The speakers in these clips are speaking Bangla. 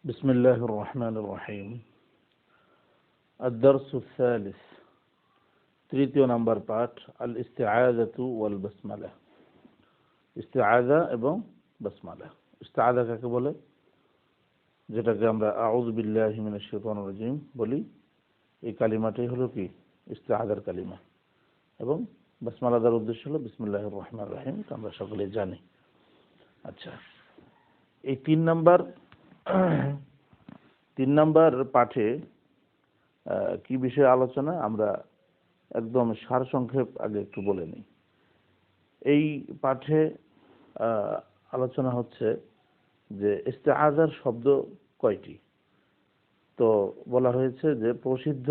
بسم الله الرحمن الرحيم الدرس الثالث তৃতীয় নাম্বার পাঠ আল ইস্তিআযাতু ওয়াল বাসমালা। ইস্তিআযা এবং বাসমালা। ইস্তিআযা কাকে বলে? যেটাকে আমরা আউযু বিল্লাহি মিনাশ শাইতানির রাজিম বলি, এই কালিমাটাই হলো কি ইস্তিআযার কালিমা। এবং বাসমালা দ্বারা উদ্দেশ্য হলো বিসমিল্লাহির রহমানির রহিম, আমরা সকলেই জানি। আচ্ছা, এই তিন নাম্বার পাঠে কি বিষয়ে আলোচনা, আমরা একদম সারসংক্ষেপ আগে একটু বলে নিই। এই পাঠে আলোচনা হচ্ছে যে ইস্তিআযার শব্দ কয়টি। তো বলা হয়েছে যে প্রসিদ্ধ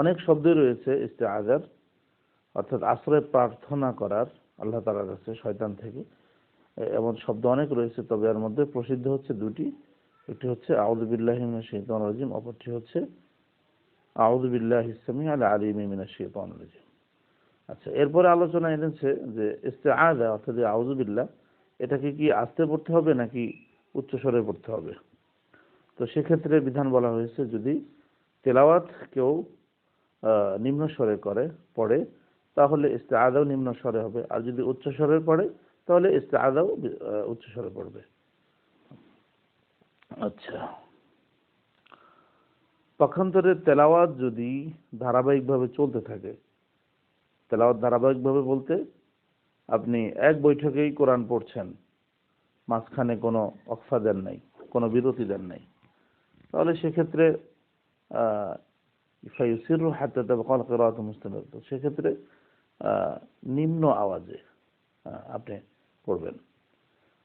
অনেক শব্দই রয়েছে ইস্তিআযার, অর্থাৎ আশ্রয় প্রার্থনা করার আল্লাহ তাআলার কাছে শয়তান থেকে, এমন শব্দ অনেক রয়েছে। তবে এর মধ্যে প্রসিদ্ধ হচ্ছে দুটি। একটি হচ্ছে আউযু বিল্লাহি মিনাশ শাইতানির রাজিম, অপরটি হচ্ছে আউযু বিল্লাহিস সামিউল আলিম মিনাশ শাইতানির রাজিম। আচ্ছা, এরপরে আলোচনা এনেছে যে ইস্তিআযা অর্থাৎ আউযু বিল্লাহ, এটাকে কি আস্তে পড়তে হবে নাকি উচ্চ স্বরে পড়তে হবে। তো সেক্ষেত্রে বিধান বলা হয়েছে, যদি তেলাওয়াত কেউ নিম্ন স্বরে পড়ে তাহলে ইস্তিআযাও নিম্ন স্বরে হবে, আর যদি উচ্চ স্বরে পড়ে তাহলে ইস্তিআযাও উচ্চ স্বরে পড়বে। আচ্ছা, পক্ষান্তরে তেলাওয়াত যদি ধারাবাহিকভাবে চলতে থাকে, তেলাওয়াত ধারাবাহিকভাবে বলতে আপনি এক বৈঠকেই কোরআন পড়ছেন, মাঝখানে কোনো ওকফা দেন নাই, কোনো বিরতি দেন নাই, তাহলে সেক্ষেত্রে ফায়ুসিরু হাত্তা তাবকাল কিরাআতু মুস্তামির, সেক্ষেত্রে নিম্ন আওয়াজে আপনি পড়বেন।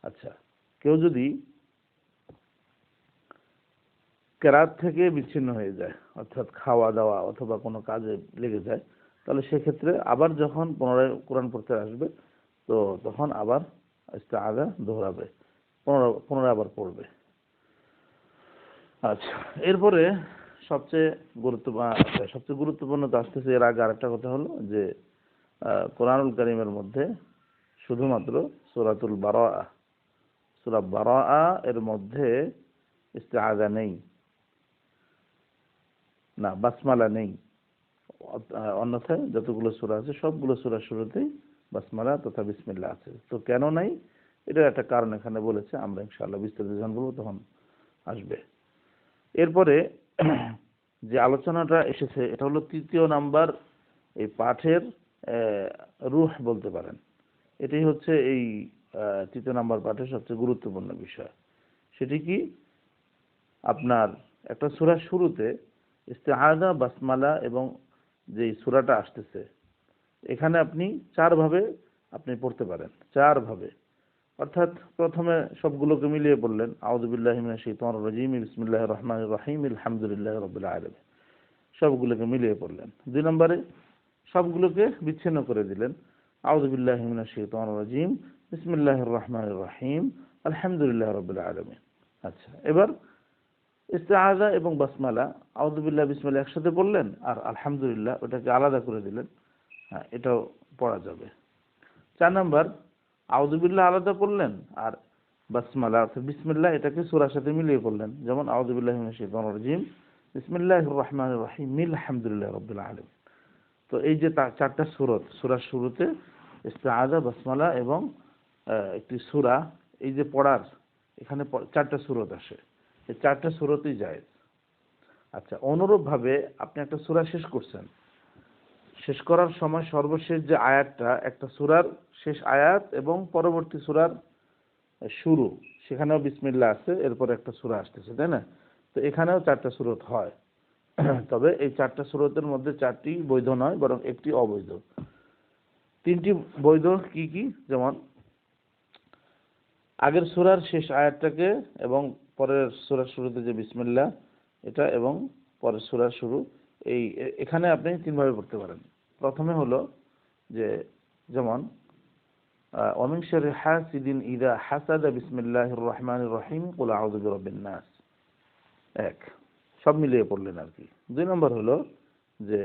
আচ্ছা, কেউ যদি কেরাত থেকে বিচ্ছিন্ন হয়ে যায়, অর্থাৎ খাওয়া দাওয়া অথবা কোনো কাজে লেগে যায়, তাহলে সেক্ষেত্রে আবার যখন পুনরায় কোরআন পড়তে আসবে, তো তখন আবার ইস্তিআযা দোহরাবে, পুনরায় আবার পড়বে। আচ্ছা, এরপরে সবচেয়ে গুরুত্বপূর্ণ তো আসতেছে। এর আগে আরেকটা কথা হলো যে কোরআনুল কারীমের মধ্যে শুধুমাত্র সূরাতুল বারাআ, সূরা বারাআ এর মধ্যে ইস্তিআযা নেই, না বাসমালা নেই। অন্যথায় যতগুলো সূরা আছে সবগুলো সূরার শুরুতেই বাসমালা তথা বিসমিল্লাহ আছে। তো কেন নাই, এটার একটা কারণ এখানে বলেছে, আমরা ইনশাআল্লাহ বিস্তারিত যখন বলবো তখন আসবে। এরপরে যে আলোচনাটা এসেছে এটা হলো তৃতীয় নাম্বার এই পাঠের রূহ বলতে পারেন। এটাই হচ্ছে এই তৃতীয় নাম্বার পাঠের সবচেয়ে গুরুত্বপূর্ণ বিষয়। সেটি কি, আপনার একটা সূরার শুরুতে ইস্তিআযা, বাসমালা এবং যে সূরাটা আসতেছে, এখানে আপনি চারভাবে আপনি পড়তে পারেন, চারভাবে। অর্থাৎ প্রথমে সবগুলোকে মিলিয়ে পড়লেন, আউযু বিল্লাহি মিনাশ শাইতানির রাজিম বিসমিল্লাহির রহমানির রহিম আলহামদুলিল্লাহি রাব্বিল আলামিন, সবগুলোকে মিলিয়ে পড়লেন। দুই নম্বরে সবগুলোকে বিচ্ছিন্ন করে দিলেন, আউযু বিল্লাহি মিনাশ শাইতানির রাজিম বিসমিল্লাহির রহমানির রহিম আলহামদুলিল্লাহি রাব্বিল আলামিন। আচ্ছা, এবার ইস্তিআযা এবং বাসমালা, আউযু বিল্লাহি বিসমিল্লাহ একসাথে পড়লেন, আর আলহামদুলিল্লাহ ওটাকে আলাদা করে দিলেন। হ্যাঁ, এটাও পড়া যাবে। 4 নাম্বার, আউযু বিল্লাহ আলাদা পড়লেন, আর বাসমালা অর্থাৎ বিসমিল্লাহ এটাকে সূরার সাথে মিলিয়ে পড়লেন, যেমন আউযু বিল্লাহি মিনাশ শাইতানির রাজিম বিসমিল্লাহির রহমানির রহিম আলহামদুলিল্লাহি রাব্বিল আলামিন। তো এই যে চারটা সূরার শুরুতে ইস্তিআযা, বাসমালা এবং একটি সূরা, এই যে পড়ার এখানে চারটা সূরত আসে, এই চারটা সূরতই জায়েজ। আচ্ছা, অনুরূপভাবে আপনি একটা সূরা শেষ করছেন, শেষ করার সময় সর্বশেষ যে আয়াতটা, একটা সূরার শেষ আয়াত এবং পরবর্তী সূরার শুরু, সেখানেও বিসমিল্লাহ আছে, এরপর একটা সূরা আসতেছে, তাই না? তো এখানেও চারটা সূরত হয়। তবে এই চারটা সূরতের মধ্যে চারটি বৈধ নয়, বরং একটি অবৈধ। তিনটি বৈধ কি কি? যেমন আগের সূরার শেষ আয়াতটাকে এবং পরের সূরার শুরুতে যে বিসমিল্লাহ এটা এবং পরের সূরার শুরু, এখানে আপনি তিনভাবে পড়তে পারেন। প্রথমে হলো যে যেমন ওয়া মিন শাররি হাসিদিন ইযা হাসাদ বিসমিল্লাহির রহমানির রহিম কুল আউযু বিরাব্বিন নাস, এক, সব মিলিয়ে পড়লেন আর কি। 2 নম্বর হলো যে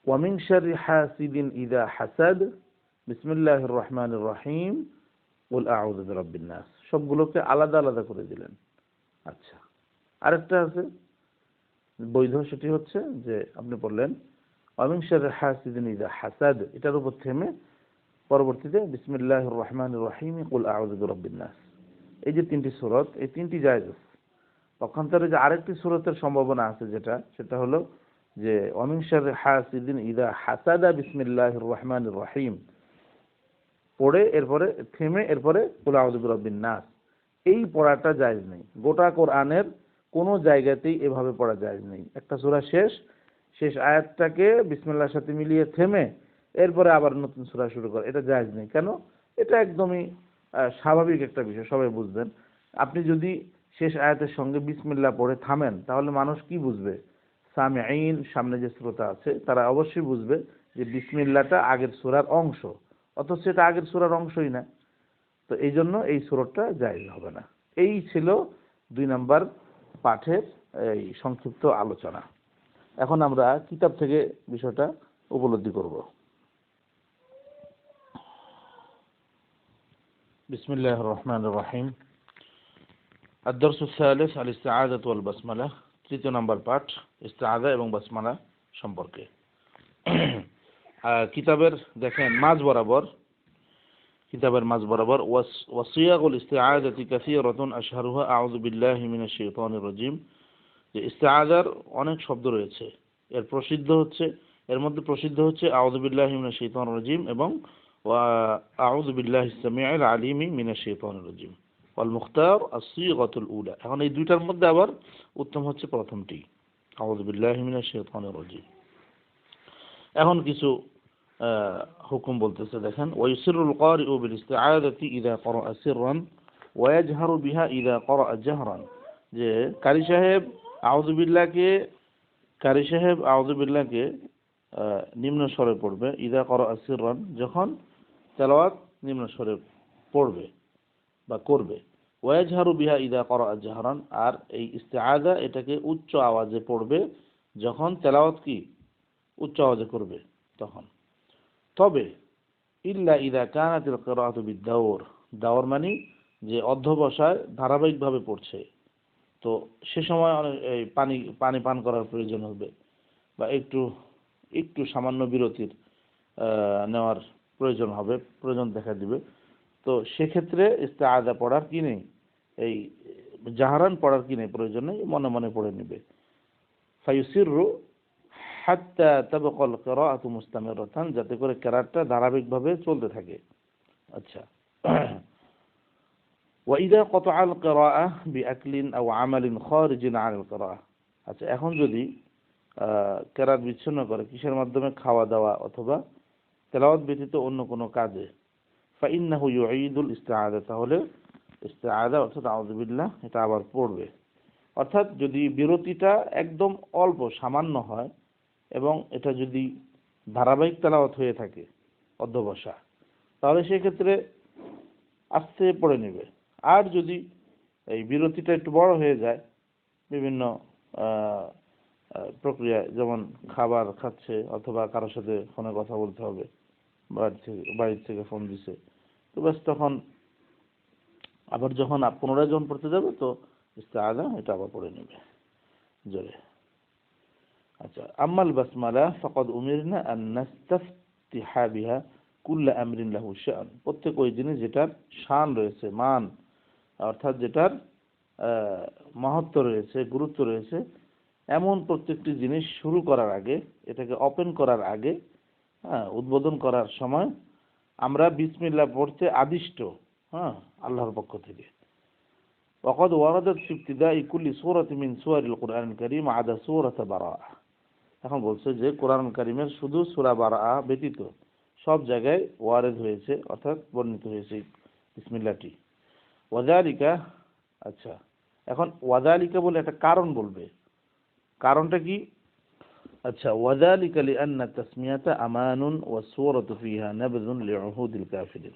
ওয়া মিন শাররি হাসিদিন ইযা হাসাদ বিসমিল্লাহির রহমানির রহিম কুল আউযু বিরাব্বিন নাস, সবগুলোকে আলাদা আলাদা করে দিলেন। আচ্ছা, আরেকটা আছে বৈধ, সেটি হচ্ছে যে আপনি বললেন ওয়ামিন শাররি হাসিদিন ইযা হাসাদ, এটার উপর থেমে পরবর্তীতে বিসমিল্লাহির রহমানির রহিম কুল আউযু বিরাব্বিন নাস। এই যে তিনটি সূরত, এই তিনটি জায়েজ আছে। পক্ষান্তরে যে আরেকটি সূরতের সম্ভাবনা আছে সেটা হলো যে ওয়ামিন শাররি হাসিদিন ইযা হাসাদা বিসমিল্লাহির রহমানির রহিম পড়ে এরপরে থেমে এরপরে কুল আউযু বিরাব্বিন নাস, এই পড়াটা জায়েজ নেই। গোটা কোরআনের কোনো জায়গাতেই এভাবে পড়া জায়েজ নেই। একটা সূরা শেষ আয়াতটাকে বিসমিল্লাহর সাথে মিলিয়ে থেমে এরপরে আবার নতুন সূরা শুরু করা, এটা জায়েজ নেই। কেন? এটা একদমই স্বাভাবিক একটা বিষয়, সবাই বুঝবেন। আপনি যদি শেষ আয়াতের সঙ্গে বিসমিল্লাহ পড়ে থামেন তাহলে মানুষ কি বুঝবে? সামিঈন, সামনে যে শ্রোতা আছে তারা অবশ্যই বুঝবে যে বিসমিল্লাহটা আগের সূরার অংশ, অথচ এটা আগের সূরার অংশই না। তো এই জন্য এই সূরতটা জায়েজ হবে না। এই ছিল 2 নাম্বার পাঠের এই সংক্ষিপ্ত আলোচনা। এখন আমরা কিতাব থেকে বিষয়টা উপলব্ধি করব। বিসমিল্লাহির রহমানির রহিম। الدرس الثالث الاستعاذة والبسملة, তৃতীয় নাম্বার পাঠ ইস্তিআযা এবং বাসমালা সম্পর্কে। কিতাবের দেখেন কিতাবের মাঝ বরাবর ওয়াসিয়াগুল ইস্তিআযাতি কাসীরাতুন আশহারুহা আউযু বিল্লাহি মিনাশ শাইতানির রাজীম, যে ইস্তিআযার অনেক শব্দ রয়েছে, এর মধ্যে প্রসিদ্ধ হচ্ছে আউযু বিল্লাহি মিনাশ শাইতানির রাজীম এবং আউযু বিল্লাহিস সামিউল আলিম মিনাশ শাইতানির রাজীম ওয়াল মুখতার আস-সিগাতুল উলা। এখন এই দুইটার মধ্যে আবার উত্তম হচ্ছে প্রথমটি, আউযু বিল্লাহি মিনাশ শাইতানির রাজীম। এখন কিছু হুকুম বলতেছে, দেখেন ওয়াইসিরুল কারিউ বিল ইস্তিআযাতি ইযা ক্বারাআ সিররান ওয়া ইয়াজহারু বিহা ইযা ক্বারাআ জাহরান, যে কারি সাহেব আউযু বিল্লাহকে নিম্ন স্বরে পড়বে, ইযা ক্বারাআ সিররান, যখন তেলাওয়াত নিম্ন স্বরে পড়বে বা করবে, ওয়া ইয়াজহারু বিহা ইযা ক্বারাআ জাহরান, আর এই ইস্তিআযা এটাকে উচ্চ আওয়াজে পড়বে যখন তেলাওয়াত কি উচ্চ আওয়াজে করবে তখন। তবে ইল্লা ইযা কানাতিল কিরাআতু বিদ-দাওর, দাওর মানে যে অধ্যবসায় ধারাবাহিকভাবে পড়ছে, তো সে সময় এই পানি পান করার প্রয়োজন হবে বা একটু সামান্য বিরতির নেওয়ার প্রয়োজন দেখা দিবে, তো সেক্ষেত্রে ইস্তিআযা পড়ার কি নেই, এই জাহরান পড়ার কি নেই, প্রয়োজন নেই, মনে মনে পড়ে নেবে। ফায়ুসিররু হাত্তা তাবকাল কিরাআতু মুস্তামিরাতান, যাতে করে কিরাআতটা ধারাবাহিকভাবে চলতে থাকে। আচ্ছা, ওয়া ইযা ক্বাতাআল কিরাআহ বিআকলিন আও আমালিন খারিজিন আনিল কিরাআহ। আচ্ছা, এখন যদি কিরাআত বিচ্ছিন্ন করে কিসের মাধ্যমে, খাওয়া দাওয়া অথবা তেলাওয়াত ব্যতীত অন্য কোনো কাজে, ফাইন্নাহু ইউঈদুল ইস্তিআযা, তাহলে ইস্তিআযা অর্থাৎ আউযু বিল্লাহ এটা আবার পড়বে। অর্থাৎ যদি বিরতিটা একদম অল্প সামান্য হয় এবং এটা যদি ধারাবাহিক তেলাওয়াত হয়ে থাকে অধ্যবসা, তাহলে সেক্ষেত্রে আস্তে পড়ে নেবে। আর যদি এই বিরতিটা একটু বড় হয়ে যায় বিভিন্ন প্রক্রিয়ায়, যেমন খাবার খাচ্ছে অথবা কারোর সাথে ফোনে কথা বলতে হবে, বাড়ির থেকে ফোন দিছে, তো ব্যাস তখন আবার যখন পুনরায় যখন পড়তে যাবে তো ইস্তিআযা এটা আবার পড়ে নেবে জোরে। আচ্ছা, আম্মাল বাসমালা ফাকাদ উমিরনা আন নাস্তাফতিহা বিহা কুল্লা আমরিন লাহু শান, প্রত্যেক ওই জিনিস যেটার শান রয়েছে, মান অর্থাৎ যেটার মাহাত্ম্য রয়েছে, গুরুত্ব রয়েছে, এমন প্রত্যেকটি জিনিস শুরু করার আগে, এটাকে ওপেন করার আগে, উদ্বোধন করার সময় আমরা বিসমিল্লাহ পড়তে আদিষ্ট, আল্লাহর পক্ষ থেকে। ওয়াকাদ ওয়ারাদাত ফি ইবতিদাই কুল্লি সূরাতিন মিন সুওয়ারিল কুরআনিল কারীম আদা সূরাত বারাআহ। এখন বলছে যে কোরআন কারীমের শুধু সূরা বারাআহ ব্যতীত সব জায়গায় ওয়ারিদ হয়েছে, অর্থাৎ বর্ণিত হয়েছে বিসমিল্লাহটি। ওয়াযালিকা, আচ্ছা এখন ওয়াযালিকা বলে একটা কারণ বলবে, কারণটা কি? আচ্ছা, ওয়াযালিকা লিআন্না তাসমিয়াতা আমানুন ওয়াস সূরাতু ফিহা নাবযুন লিউহুদিল কাফিরিন।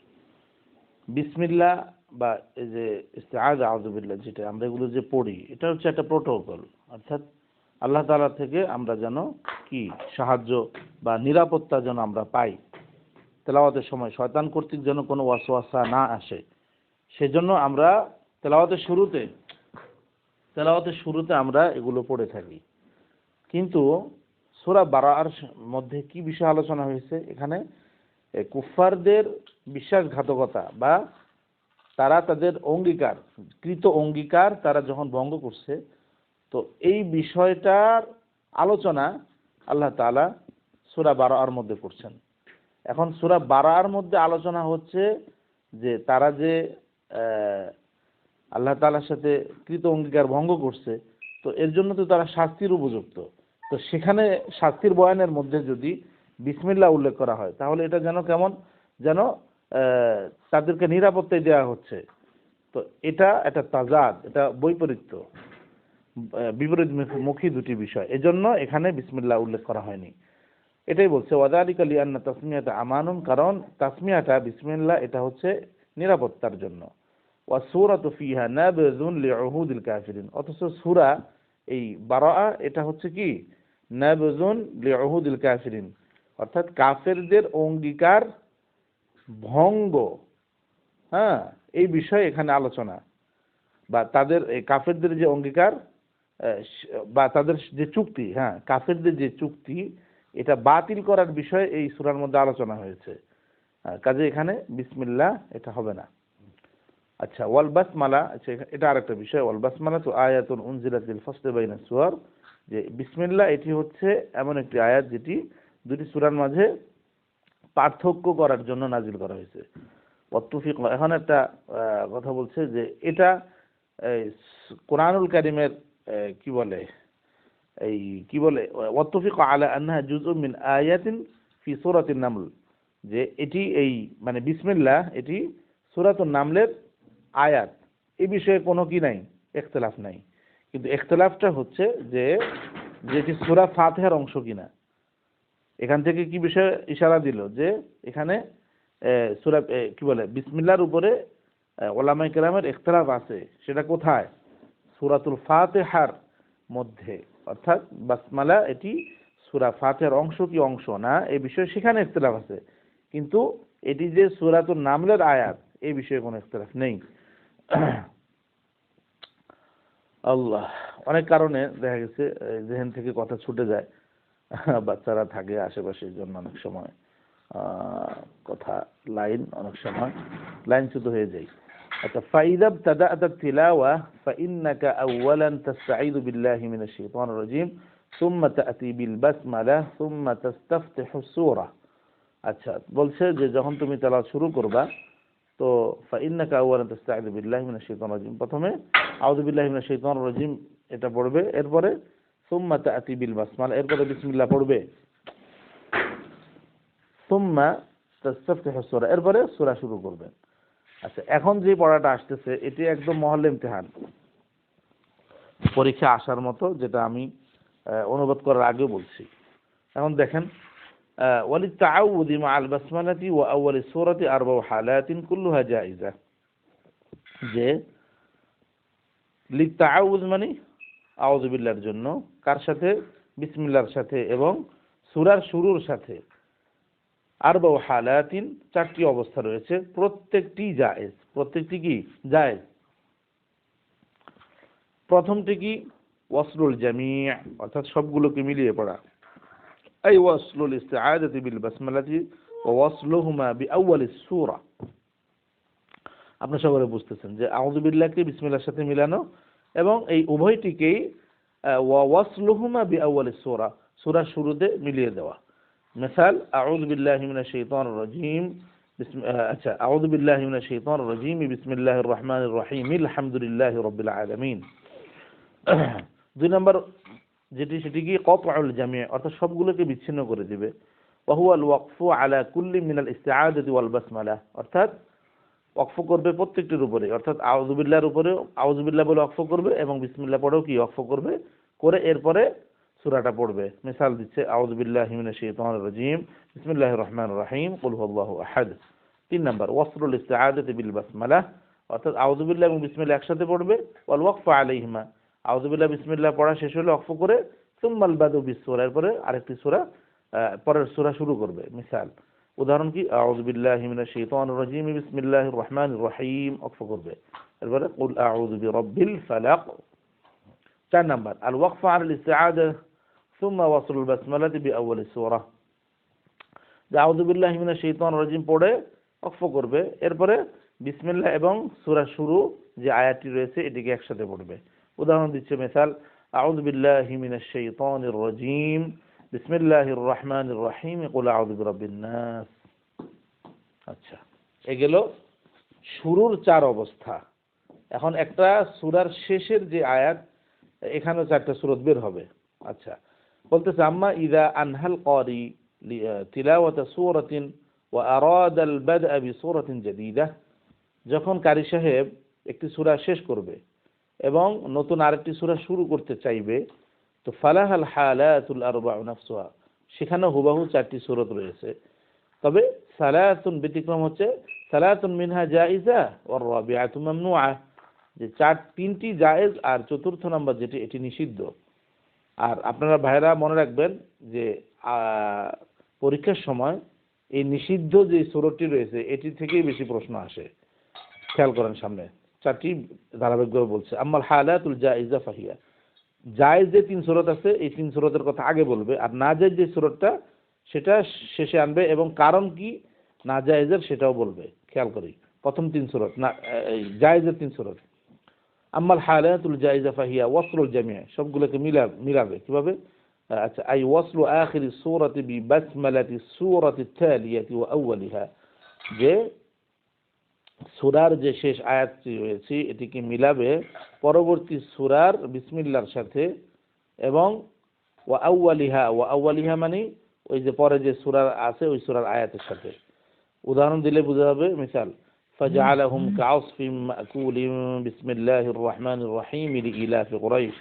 বিসমিল্লাহ বা এই যে ইস্তিআযা আউযু বিল্লাহ যেটা আমরা এগুলো যে পড়ি, এটা হচ্ছে একটা প্রোটোকল, অর্থাৎ আল্লাহ তাআলা থেকে আমরা যেন কি সাহায্য বা নিরাপত্তা যেন আমরা পাই, তেলাওয়াতের সময় শয়তান কর্তৃক যেন কোনো ওয়াসওয়াসা না আসে, সেজন্য আমরা তেলাওয়াতের শুরুতে আমরা এগুলো পড়ে থাকি। কিন্তু সূরা বারাআর মধ্যে কি বিষয় আলোচনা হয়েছে? এখানে কুফফারদের বিশ্বাসঘাতকতা বা তারা তাদের কৃত অঙ্গীকার তারা যখন ভঙ্গ করছে, তো এই বিষয়টার আলোচনা আল্লাহ তাআলা সূরা বারাআর মধ্যে করছেন। এখন সূরা বারাআর মধ্যে আলোচনা হচ্ছে যে তারা যে আল্লাহ তাআলার সাথে কৃত অঙ্গীকার ভঙ্গ করছে, তো এর জন্য তো তারা শাস্তির উপযুক্ত। তো সেখানে শাস্তির বয়ানের মধ্যে যদি বিসমিল্লাহ উল্লেখ করা হয়, তাহলে এটা যেন কেমন, যেন তাদেরকে নিরাপত্তাই দেওয়া হচ্ছে। তো এটা একটা তাজাদ, এটা বৈপরীত্য, বিপরীতমুখী দুটি বিষয়। এজন্য এখানে বিসমিল্লাহ উল্লেখ করা হয়নি। এটাই বলছে ওয়াযালিকা লিআন্না তাসমিয়াতা আমানুন, কারণ তাসমিয়াটা বিসমিল্লাহ এটা হচ্ছে নিরাপত্তার জন্য। ওয়া সূরাতু ফিহা নাবযুন লিউহুদিল কাফিরিন, অথচ সূরা এই বারাআ এটা হচ্ছে কি নাবযুন লিউহুদিল কাফিরিন, অর্থাৎ কাফেরদের অঙ্গীকার ভঙ্গ, হ্যাঁ, এই বিষয়ে এখানে আলোচনা, বা তাদের এই কাফেরদের যে অঙ্গীকার বা তাদের যে চুক্তি, হ্যাঁ, কাফেরদের যে চুক্তি এটা বাতিল করার বিষয়ে এই সূরার মধ্যে আলোচনা হয়েছে। কাজে এখানে বিসমিল্লাহ এটা হবে না। আচ্ছা, ওয়াল বাসমালা, আচ্ছা এটা আরেকটা বিষয়। ওয়াল বাসমালা তো আয়াতুন উনজিলাত লিল ফাসলি বাইনা সুওয়ার, যে বিসমিল্লাহ এটি হচ্ছে এমন একটি আয়াত যেটি দুটি সূরার মাঝে পার্থক্য করার জন্য নাজিল করা হয়েছে। ওয়াত্তুফিক, এখন একটা কথা বলছে যে এটা কোরআনুল কারীমের কি বলে ওয়াত্তুফিক আলা আন্নাহা জুজউম মিন আয়াতিন ফি সূরাতিন নামল, যে এটি এই মানে বিসমিল্লাহ এটি সূরাতুন নামলের আয়াত, এই বিষয়ে কোনো কি নাই, ইখতিলাফ নাই। কিন্তু ইখতিলাফটা হচ্ছে যে যেটি সূরা ফাতিহার অংশ কিনা। এখান থেকে কি বিষয় ইশারা দিল যে এখানে সূরা বিসমিল্লাহর উপরে উলামায়ে কেরামের ইখতিলাফ আছে। সেটা কোথায়? সূরাতুল ফাতিহার মধ্যে, অর্থাৎ বাসমালা এটি সূরা ফাতিহার অংশ কি অংশ না, এই বিষয়ে সেখানে ইখতিলাফ আছে। কিন্তু এটি যে সূরাতুন নামলের আয়াত, এই বিষয়ে কোনো ইখতিলাফ নেই। আল্লাহ, অনেক কারণে দেখা গেছে জেহেন থেকে কথা ছুটে যায়, বাচ্চারা থাকে আশেপাশে, এই জন্য অনেক সময় কথা অনেক সময় লাইনচ্যুত হয়ে যায়। আচ্ছা, ফাইদা ইবতাদা'তা তিলাওয়া ফাইন্নাকা আউওয়ালান তাসতাঈযু বিল্লাহি মিনাশ শাইতানির রাজীম সুম্মা তা'তি বিল বাসমালা সুম্মা তাস্তাফতিহু সূরা। আচ্ছা, বলছে যে যখন তুমি তেলাওয়াত শুরু করবা, তো ফাইন্নাকা আউওয়ালান তাসতাঈযু বিল্লাহি মিনাশ শাইতানির রাজীম, প্রথমে আউযু বিল্লাহি মিনাশ শাইতানির রাজীম এটা পড়বে, এরপরে সুম্মা তা'তি বিল বাসমালা, এরপরে বিসমিল্লাহ পড়বে, সুম্মা তাস্তাফতিহু সূরা, এরপরে সূরা শুরু করবে। আচ্ছা, এখন যে পড়াটা আসতেছে এটি একদম মহল ইমতিহান, পরীক্ষা আসার মতো, যেটা আমি অনুবাদ করার আগে বলছি। এখন দেখেন, ওয়ালিত-তাআউযি মা'আল বাসমালাতি ওয়া আউওয়ালিস সূরাতি আরবা'উ হালাতিন কুল্লুহা জায়েজা, যে লিত-তাআউয মানে আউযু বিল্লাহর জন্য, কার সাথে? বিসমিল্লাহর সাথে, এবং সূরার শুরুর সাথে। আরবা'উ হালাতিন, চারটি অবস্থা রয়েছে, প্রত্যেকটি জায়েজ। প্রত্যেকটি কি? জায়েজ। প্রথমটি কি? ওয়াসলুল জামি', অর্থাৎ সবগুলোকে মিলিয়ে পড়া। আই ওয়াসলুল ইস্তিআযাতি বিল বাসমালাতি ওয়া ওয়াসলুহুমা বিআউয়ালিস সূরা। আপনারা সবাই বুঝতেছেন যে আউযু বিল্লাহকে বিসমিল্লাহর সাথে মিলানো, এবং এই উভয়টিকেই ওয়া ওয়াসলুহুমা বিআউয়ালিস সূরা, সূরার শুরুতে মিলিয়ে দেওয়া। মিসাল, আউযু বিল্লাহি মিনাশ শাইতানির রাজীম, আচ্ছা, আউযু বিল্লাহি মিনাশ শাইতানির রাজীম বিসমিল্লাহির রহমানির রহিম আলহামদুলিল্লাহি রাব্বিল আলামিন। দুই নম্বর যেটি, সেটি কি? কতউল জামি', অর্থাৎ সবগুলোকে বিচ্ছিন্ন করে দিবে। ওয়া হুয়াল ওয়াকফু আলা কুল্লি মিনাল ইস্তিআযাতি ওয়াল বাসমালা, অর্থাৎ ওয়াকফ করবে প্রত্যেকটির উপরে, অর্থাৎ আউযু বিল্লাহর উপরে আউযু বিল্লাহ বলে ওয়াকফ করবে, এবং বিসমিল্লাহ পড়েও কি ওয়াকফ করবে, করে এরপরে সূরাটা পড়বে। মিসাল দিচ্ছে, আউযু বিল্লাহি মিনাশ শাইতানির রাজীম বিসমিল্লাহির রহমানির রহিম কুল হুয়াল্লাহু আহাদ। 3 নাম্বার ওয়াসলুল ইস্তিআযাতি বিল বাসমালা, অর্থাৎ আউযু বিল্লাহ এবং বিসমিল্লাহ একসাথে পড়বে, ওয়াল ওয়াকফু আলাইহিমা, আউযু বিল্লাহ বিসমিল্লাহ পড়া শেষ হলে ওয়াকফ করে, সুম্মাল বাদু বিস সূরা, এরপরে আরেকটি সূরা, পরের সূরা শুরু করবে। মিসাল, উদাহরণ কি, আউযু বিল্লাহি মিনাশ শাইতানির রাজিম বিসমিল্লাহির রহমানির রহিম ওয়াকফ করবে। এরপরে কুল আউযু বিরাব্বিল ফালাক। 4 নাম্বার আল ওয়াকফ আলাল ইস্তিআযা সুম্মা ওয়াসলুল বাসমালাতি বিআউয়ালিস সূরা। যে আউযু বিল্লাহি মিনাশ শাইতানির রাজিম পড়ে ওয়াকফ করবে, এরপরে বিসমিল্লাহ এবং সূরার শুরু যে আয়াতটি রয়েছে এটিকে একসাথে পড়বে। উদাহরণ দিচ্ছে মিসাল, আউযু বিল্লাহি মিনাশ শাইতানির রাজিম বিসমিল্লাহির রহমানির রহিম কুল আউযু বিরাব্বিন নাস। আচ্ছা, এ গেল শুরুর 4 অবস্থা। এখন একটা সূরার শেষের যে আয়াত, এখানেও 4টা সূরত বের হবে। আচ্ছা, বলতেছে আম্মা ইযা আনহাল ক্বারি তিলাওয়াতা সূরাতিন ওয়া আরাদা আল বাদআ বিসূরাতিন জাদীদা, যখন কারি সাহেব একটি সূরা শেষ করবে এবং নতুন আরেকটি সূরা শুরু করতে চাইবে, তো ফালাহাল হালাতুল আরবাউ নাফসুহা, সেখানে হুবহু 4টি সূরত রয়েছে। তবে সালাতুন ব্যতিক্রম হচ্ছে, সালাতুন মিনহা জায়েজা ওয়ার রাবিআতু মামনুআ, যে 3টি জায়েজ আর 4র্থ নাম্বার যেটি এটি নিষিদ্ধ। আর আপনারা ভাইরা মনে রাখবেন যে পরীক্ষার সময় এই নিষিদ্ধ যে সূরাটি রয়েছে এটি থেকেই বেশি প্রশ্ন আসে। খেয়াল করেন, সামনে 4টি ধারাবাহিকভাবে বলছে। আম্মাল হালাতুল জায়েজা ফাহিয়া, জায়েজ যে 3 সূরত আছে এই 3 সূরতের কথা আগে বলবে, আর নাজায়েজ যে সূরতটা সেটা শেষে আনবে, এবং কারণ কি নাজায়েজের সেটাও বলবে। খেয়াল করি, প্রথম 3 সূরত না, জায়েজের 3 সূরত। আম্মাল হালাতুল জায়েজা ফাহিয়া ওয়াসলুল জামি', সবগুলোকে মিলাবে কিভাবে? আচ্ছা, আই ওয়াসলু আখিরিস সূরাতি বিবাসমালাতি সূরাতিত তালিয়াতি ওয়া আউয়ালিহা, যে সূরার যে শেষ আয়াতটি রয়েছে এটিকে মিলাবে পরবর্তী সূরার বিসমিল্লাহর সাথে, এবং ওয়া আউয়ালিহা মানে ওই যে পরে যে সূরা আছে ওই সূরার আয়াতের সাথে। উদাহরণ দিলে বোঝা যাবে। মিসাল, ফাজআলাহুম কাআসফিম মাকুলিন বিসমিল্লাহির রহমানির রহিম লিইলাফি কুরাইশ।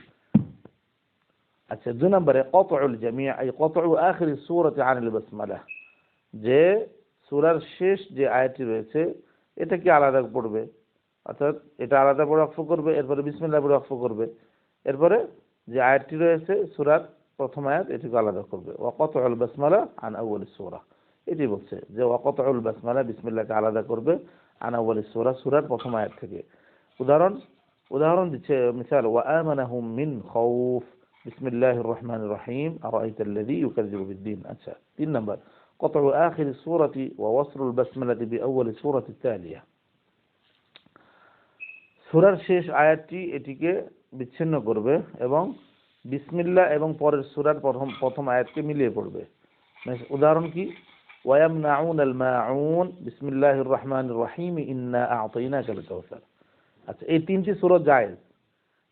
আচ্ছা, 2 নম্বরে কতউল জামি', আই কতউ আখিরিস সূরাতি আনিল বাসমালাহ, যে সূরার শেষ যে আয়াতটি রয়েছে এটা কি আলাদা পড়বে, অর্থাৎ এটা আলাদা পড়ে ওয়াকফ করবে, এরপরে বিসমিল্লাহ পড়ে ওয়াকফ করবে, এরপরে যে আয়াতটি রয়েছে সূরার প্রথম আয়াত এটিকে আলাদা করবে। ওয়া কতউল বাসমালা আন আউয়ালিস সূরা, এটি বলছে যে ওয়া কতউল বাসমালা, বিসমিল্লাহকে আলাদা করবে আন আউয়ালিস সূরা, সূরার প্রথম আয়াত থেকে। উদাহরণ দিচ্ছে মিসাল, ওয়া আমানাহুম মিন খাউফ বিসমিল্লাহির রহমানির রহিম আরাআইতাল্লাযী ইউকাযযিবু বিদ্দীন। আচ্ছা, 3 নাম্বার قطع آخر السورة ووصل البسملة بأول السورة التالية, সূরার শেষ আয়াতটি এটিকে বিচ্ছিন্ন করবে এবং বিসমিল্লাহ এবং পরের সূরার প্রথম আয়াতকে মিলিয়ে পড়বে। উদাহরণ কি, ওয়ায়ামনাউনাল মাউন বিসমিল্লাহির রহমানির রহিম ইন্না আ'তাইনাকাল কাউসার। আচ্ছা, এই 3টি সূরা জায়েজ।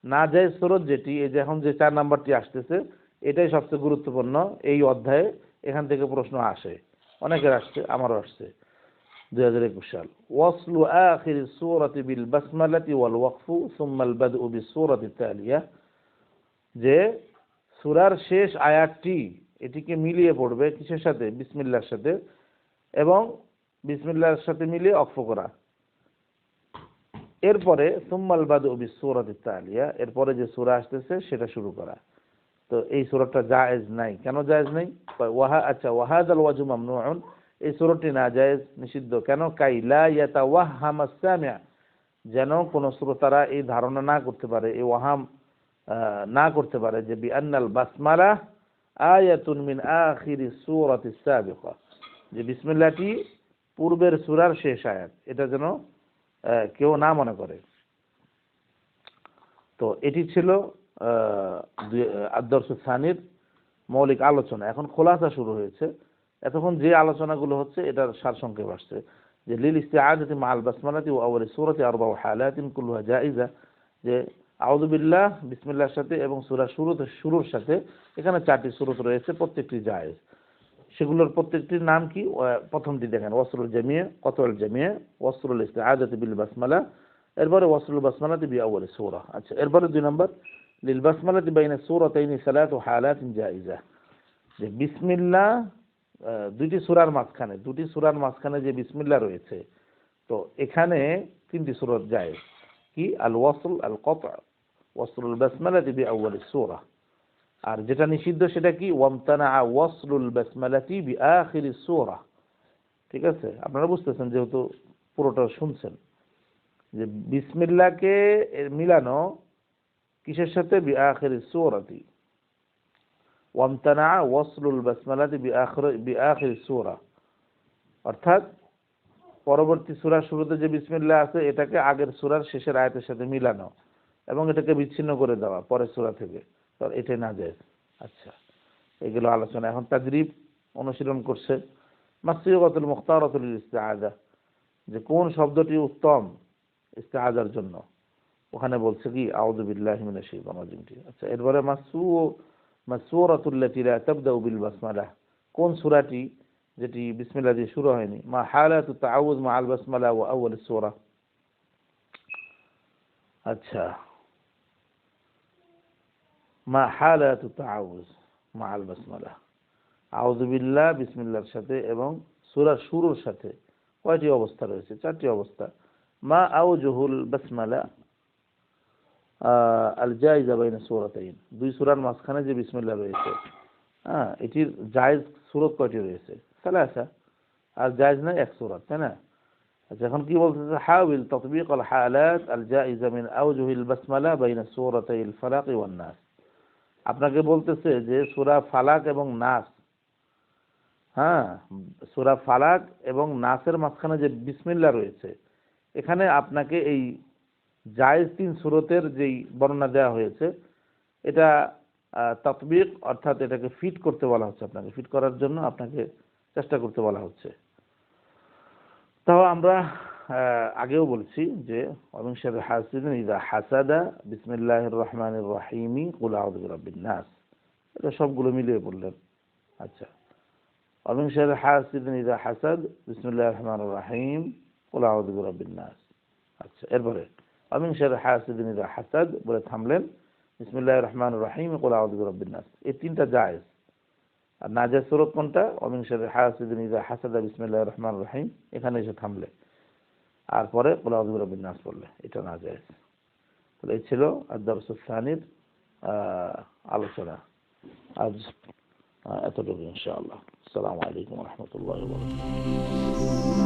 না জায়েজ সূরা যেটি, এই যে এখন যে 4 নাম্বারটি আসতেছে এটাই সবচেয়ে গুরুত্বপূর্ণ এই অধ্যায়ে। এখান থেকে প্রশ্ন আসে, অনেকের আসছে, আমারও আসছে 2021 সাল। ওয়াসলু আখিরিস সূরাতি বিল বাসমালাতি ওয়াল ওয়াকফু সুম্মা আল বাদউ বিস সূরাতি তালিয়া, যে সূরার শেষ আয়াতটি এটিকে মিলিয়ে পড়বে কিসের সাথে? বিসমিল্লাহর সাথে, এবং বিসমিল্লাহর সাথে মিলিয়ে ওয়াকফ করা। এরপরে সুম্মা আল বাদউ বিস সূরাতি তালিয়া, এরপরে যে সূরা আসতেছে সেটা শুরু করা। তো এই সূরাটা জায়েজ নাই। কেন জায়েজ নাই? আচ্ছা, ওয়াহাদাল ওয়াজু মামনুউন, এই সূরাটি নাজায়েজ, নিষিদ্ধ। কেন? কাই লা ইয়াতাওয়াহহামাস সামি', যেন কোন শ্রোতারা এই ধারণা না করতে পারে, এই ওয়াহাম না করতে পারে যে বিআন্নাল বাসমালা আয়াতুন মিন আখিরিস সূরাতিস সাবিকা, যে বিসমিল্লাহটি পূর্বের সূরার শেষ আয়াত, এটা যেন কেউ না মনে করে। তো এটি ছিল আদ-দারসু সানির মৌলিক আলোচনা। এখন খোলাসা শুরু হয়েছে। এতক্ষণ যে আলোচনাগুলো হচ্ছে এটার সারসংক্ষেপ আসছে, যে লিল ইস্তিআযাতি মা'আল বাসমালাতি ওয়া আউয়ালি সূরাতি আরবাউ হালাতিন কুল্লুহা জায়েজা, যে আউযু বিল্লাহ বিসমিল্লাহর সাথে এবং সূরা শুরুর সাথে এখানে 4টি সূরত রয়েছে, প্রত্যেকটি জায়েজ। সেগুলোর প্রত্যেকটির নাম কি? প্রথমটি দেখেন, ওয়াসলুল জামি', কতউল জামি', ওয়াসলুল ইস্তিআযাতি বিল বাসমালা, এরপরে ওয়াসলুল বাসমালাতি বিআউয়ালি সূরা। আচ্ছা, এরপরে 2 নম্বর লিল বাসমালাতি বাইনা সূরাতাইনি সালাতু হালাতিন জায়েজা, যে বিসমিল্লাহ দুটি সূরার মাঝখানে যে বিসমিল্লাহ রয়েছে, তো এখানে 3টি সূরত জায়েজ। কি? আল ওয়াসল, আল কতউ, ওয়াসলুল বাসমালাতি বিআউয়ালি সূরা। আর যেটা নিষিদ্ধ সেটা কি? ওয়ামতানা ওয়াসলুল বাসমালাতি বিআখিরিস সূরা, ঠিক আছে, আপনারা বুঝতেছেন যেহেতু পুরোটা শুনছেন যে বিসমিল্লাহকে মিলানো কিসের সাথে বিআখিরিস সূরাতি ওয়ামতানা ওয়াসলুল বাসমালাতি বিআখিরিস সূরা, অর্থাৎ পরবর্তী সূরার শুরুতে যে বিসমিল্লাহ আছে এটাকে আগের সূরার শেষের আয়াতের সাথে মিলানো এবং এটাকে বিচ্ছিন্ন করে দেওয়া পরের সূরা থেকে, তো এটাই নাজায়েজ। আচ্ছা, এগুলো আলোচনা। এখন তাজরিব অনুশীলন করছে মাসিগাতুল মুখতারাতুল ইস্তিআযা, যে কোন শব্দটি উত্তম ইস্তিআযার জন্য, ওখানে বলছে কি আউযু বিল্লাহি মিনাশ শাইতানির রাজিমটি। আচ্ছা, এরপরে মাসসূরাতুল লাতী লা তাবদাউ বিল বাসমালাহ, কোন সূরাটি যেটি বিসমিল্লাহ দিয়ে শুরু হয়নি। মা হালাতু তাআউযু মা আল বাসমালাহ ওয়া আউয়ালিস সূরা। আচ্ছা, মা হালাতু তাআউযু মা আল বাসমালাহ, আউযু বিল্লাহ বিসমিল্লাহর সাথে এবং সূরার শুরুর সাথে কয়টি অবস্থা রয়েছে? 4টি অবস্থা। মা আউজুহুল বাসমালা আল জায়েজা বাইনা সূরাতাইন, দুই সূরার মাঝখানে যে বিসমিল্লাহ রয়েছে, হ্যাঁ, এটির জায়েজ সূরত কয়টি রয়েছে? সালাসা, আর জায়েজ নাই এক সূরা, তাই না? আচ্ছা, এখন কি বলতেছে? হাওয়াল তাতবিক আল হালাত আল জায়েজা মিন আউজুহিল বাসমালা বাইনা সূরাতাইল ফালাক ওয়ান নাস। আপনাকে বলতেছে যে সূরা ফালাক এবং নাস, হ্যাঁ, সূরা ফালাক এবং নাসের মাঝখানে যে বিসমিল্লাহ রয়েছে, এখানে আপনাকে এই জায়েজ 3 সূরতের যেই বর্ণনা দেওয়া হয়েছে এটা তাতবিক, অর্থাৎ এটাকে ফিট করতে বলা হচ্ছে, আপনাকে ফিট করার জন্য আপনাকে চেষ্টা করতে বলা হচ্ছে। তাও আমরা আগেও বলছি যে ওমিন শাররি হাসিদিন ইযা হাসাদা বিসমিল্লাহির রহমানির রহিম কুল আউযু বিরাব্বিন নাস, এটা সবগুলো মিলিয়ে বললেন। আচ্ছা, ওমিন শাররি হাসিদিন ইযা হাসাদ বিসমিল্লাহির রহমানির রহিম কুল আউযু বিরাব্বিন নাস। আচ্ছা, এরপরে ওমিন শাররি হাসিদিন ইযা হাসাদ বলে থামলেন, বিসমিল্লাহির রহমানির রহিম কুল আউযু বিরাব্বিন নাস। এই তিনটা জায়েজ। আর নাজায়েজ সূরত কোনটা? ওমিন শাররি হাসিদিন ইযা হাসাদা বিসমিল্লাহির রহমানির রহিম, এখানে এসে থামলে, আর পরে কুল আউযু বিরাব্বিন নাস বললে, এটা নাজায়েজ। তাহলে এই ছিল আদ-দারসুস সানির আলোচনা। আজ এতটুকু ইনশাআল্লাহ। আসসালামু আলাইকুম ওয়া রাহমাতুল্লাহি ওয়া বারাকাতুহু।